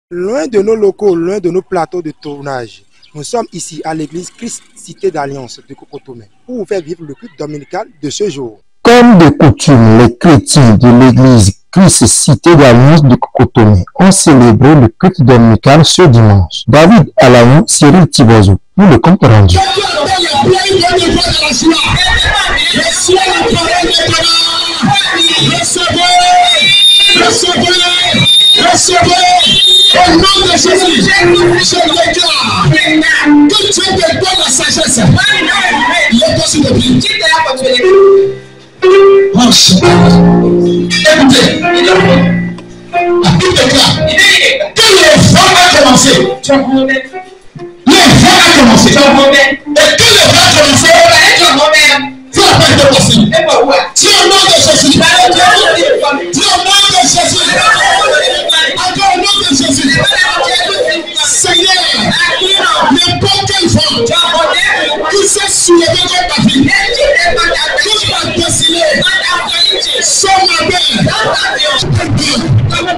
Loin de nos locaux, loin de nos plateaux de tournage, nous sommes ici à l'église Christ Cité d'Alliance de Cocotomé pour vous faire vivre le culte dominical de ce jour. Comme de coutume, les chrétiens de l'église Christ Cité d'Alliance de Cocotomé ont célébré le culte dominical ce dimanche. David Alain, Cyril Tibozo, pour le compte rendu. Au nom de Jésus, je déclare que Dieu te donne la sagesse. Lève-toi sur le pied. Écoutez, il déclare que le vent a commencé. Le vent a commencé. Et que le vent a commencé, ça n'a pas été possible. Dis au nom de Jésus. Dis au nom de Jésus. Encore au nom de Jésus. Seigneur, n'importe quel vent qui s'est soulevé contre ta vie, contre ta destinée, son matin,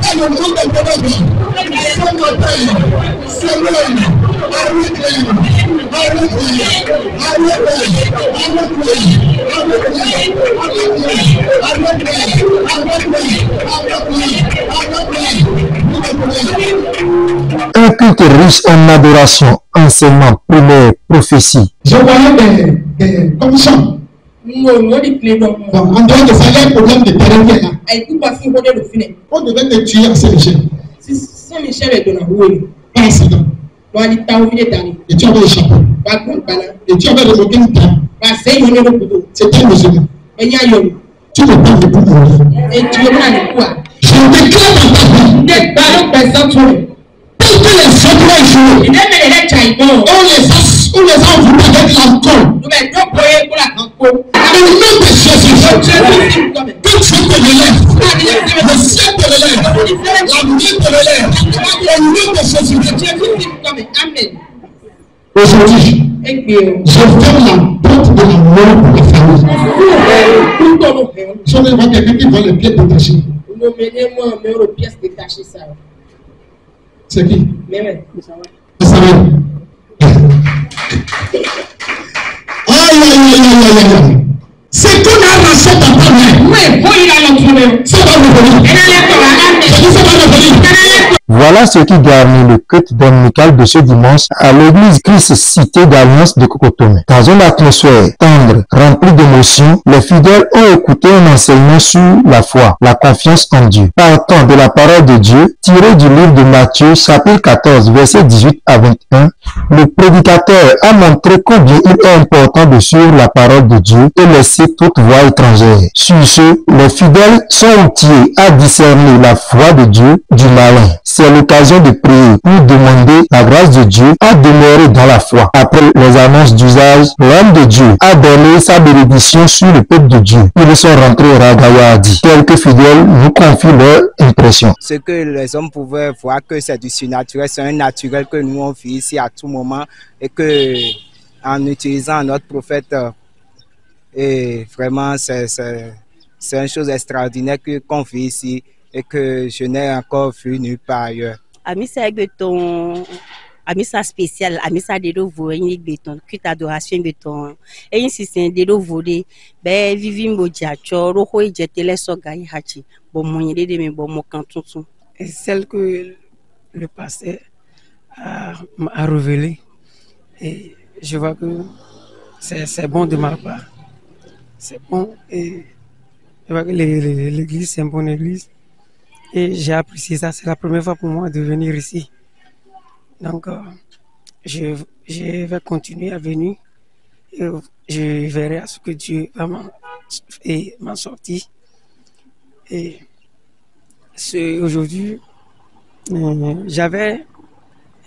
dans le monde de bonheur, son matin, Seigneur, Un culte riche en adoration, enseignement, prière, prophétie. je voyais des commissions. Bon, en dehors de ça, il y a un problème de terrain qui est là. On devait te tuer à Saint-Michel. Pas accident. Et tu avais échappé. Et tu avais révoqué une dame. C'était un musulman. Tu ne peux plus mourir. Je déclare dans ta vie. Tel que les autres ont joué, on les a voulu avec l'alcool. Au nom de Jésus, que Dieu te relève, le ciel te relève, la nuit te relève, au nom de Jésus. Aujourd'hui, je ferme la porte de la mort pour la famille. Si on voit quelqu'un qui voit les pieds détachés, c'est qui? Vous savez. Aïe. C'est qu'on a arraché ta première. Ça va revenir. Ça va revenir. Voilà ce qui garnit le culte dominical de ce dimanche à l'église Christ Cité d'Alliance de Cocotomé. Dans une atmosphère tendre, remplie d'émotions, les fidèles ont écouté un enseignement sur la foi, la confiance en Dieu. Partant de la parole de Dieu, tirée du livre de Matthieu, chapitre 14, versets 18 à 21, le prédicateur a montré combien il est important de suivre la parole de Dieu et laisser toute voix étrangère. Sur ce, les fidèles sont outillés à discerner la foi de Dieu du malin. C'est l'occasion de prier pour demander la grâce de Dieu à demeurer dans la foi. Après les annonces d'usage, l'homme de Dieu a donné sa bénédiction sur le peuple de Dieu. Ils sont rentrés au Ragayadi. Quelques fidèles nous confient leur impression. Ce que les hommes pouvaient voir que c'est du surnaturel, c'est un naturel que nous on vit ici à tout moment et que en utilisant notre prophète, et vraiment c'est une chose extraordinaire qu'on vit ici et que je n'ai encore vu nulle part ailleurs. Amisa beton, amisa spécial, amisa de nouveau, une beton, culte adoration beton, et ainsi c'est de nouveau de, vivim bojacho, roho et jetele sogai hachi, bon moyen de me bon mon canton. Et celle que le passé a révélée, et je vois que c'est bon de ma part. C'est bon, et je vois que l'église, c'est une bonne église. Et j'ai apprécié ça. C'est la première fois pour moi de venir ici. Donc, je vais continuer à venir. Et je verrai à ce que Dieu va m'en sortir. Et aujourd'hui, j'avais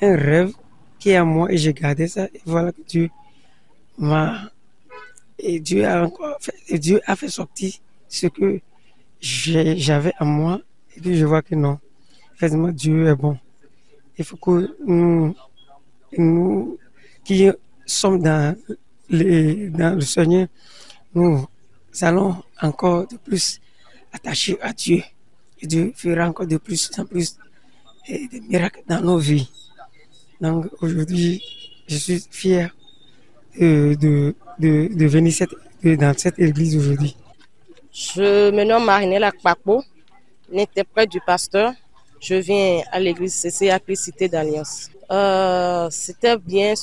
un rêve qui est à moi et j'ai gardé ça. Et voilà que Dieu a fait sortir ce que j'avais à moi. Et puis je vois que non, effectivement Dieu est bon. Il faut que nous qui sommes dans le Seigneur, nous allons encore de plus attachés à Dieu. Et Dieu fera encore de plus en plus et des miracles dans nos vies. Donc aujourd'hui, je suis fier de venir dans cette église aujourd'hui. Je me nomme Marinella Kpakpo, l'interprète du pasteur. Je viens à l'église CCA Christ Cité d'Alliance. C'était bien.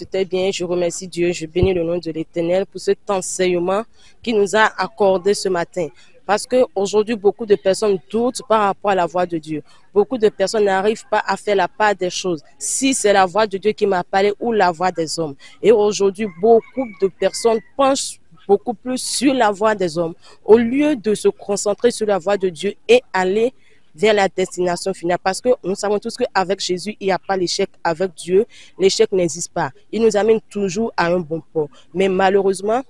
Je remercie Dieu, je bénis le nom de l'Éternel pour cet enseignement qu'il nous a accordé ce matin. Parce qu'aujourd'hui, beaucoup de personnes doutent par rapport à la voix de Dieu. Beaucoup de personnes n'arrivent pas à faire la part des choses. Si c'est la voix de Dieu qui m'a parlé ou la voix des hommes. Et aujourd'hui, beaucoup de personnes pensent beaucoup plus sur la voix des hommes au lieu de se concentrer sur la voix de Dieu et aller vers la destination finale. Parce que nous savons tous qu'avec Jésus, il n'y a pas l'échec. Avec Dieu, l'échec n'existe pas. Il nous amène toujours à un bon port. Mais malheureusement,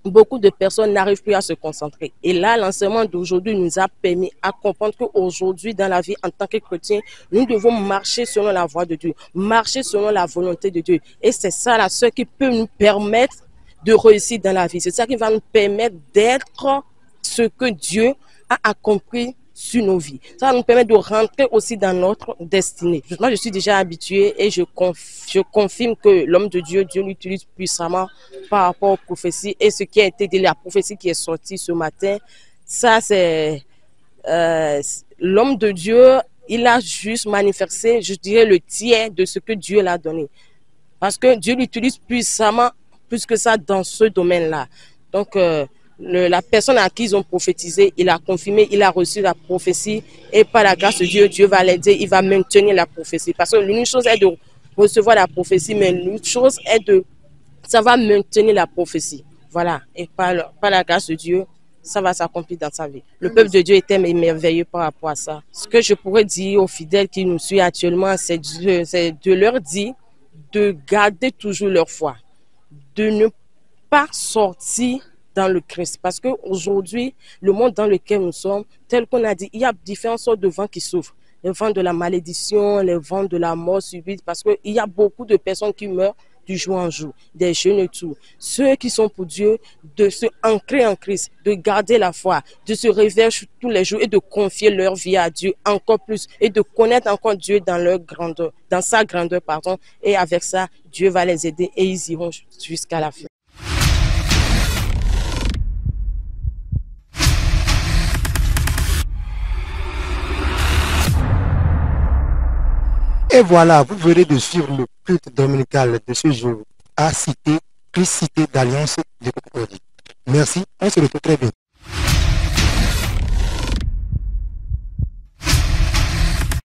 beaucoup de personnes n'arrivent plus à se concentrer. Et là, l'enseignement d'aujourd'hui nous a permis à comprendre qu'aujourd'hui, dans la vie, en tant que chrétien, nous devons marcher selon la voie de Dieu, marcher selon la volonté de Dieu. Et c'est ça, là, ce qui peut nous permettre de réussir dans la vie. C'est ça qui va nous permettre d'être ce que Dieu a accompli sur nos vies. Ça va nous permettre de rentrer aussi dans notre destinée. Moi, je suis déjà habituée et je confirme que l'homme de Dieu, Dieu l'utilise puissamment par rapport aux prophéties. Et ce qui a été dit, la prophétie qui est sortie ce matin, ça c'est l'homme de Dieu, il a juste manifesté, je dirais, le tiers de ce que Dieu l'a donné. Parce que Dieu l'utilise puissamment, plus que ça, dans ce domaine-là. Donc, la personne à qui ils ont prophétisé, il a confirmé, il a reçu la prophétie et par la grâce de Dieu, Dieu va l'aider, il va maintenir la prophétie. Parce que l'une chose est de recevoir la prophétie, mais l'autre chose est ça va maintenir la prophétie. Voilà, et par la grâce de Dieu, ça va s'accomplir dans sa vie. Le peuple de Dieu est merveilleux par rapport à ça. Ce que je pourrais dire aux fidèles qui nous suivent actuellement, c'est de leur dire de garder toujours leur foi, de ne pas sortir dans le Christ. Parce qu'aujourd'hui, le monde dans lequel nous sommes, tel qu'on a dit, il y a différentes sortes de vents qui souffrent. Les vents de la malédiction, les vents de la mort subite, parce qu'il y a beaucoup de personnes qui meurent du jour en jour, des jeunes et tout. Ceux qui sont pour Dieu, de se ancrer en Christ, de garder la foi, de se réveiller tous les jours et de confier leur vie à Dieu encore plus et de connaître encore Dieu dans leur grandeur, dans sa grandeur, pardon. Et avec ça, Dieu va les aider et ils iront jusqu'à la fin. Et voilà, vous venez de suivre le culte dominical de ce jour à Christ Cité d'Alliance de Cocody. Merci, on se retrouve très bientôt.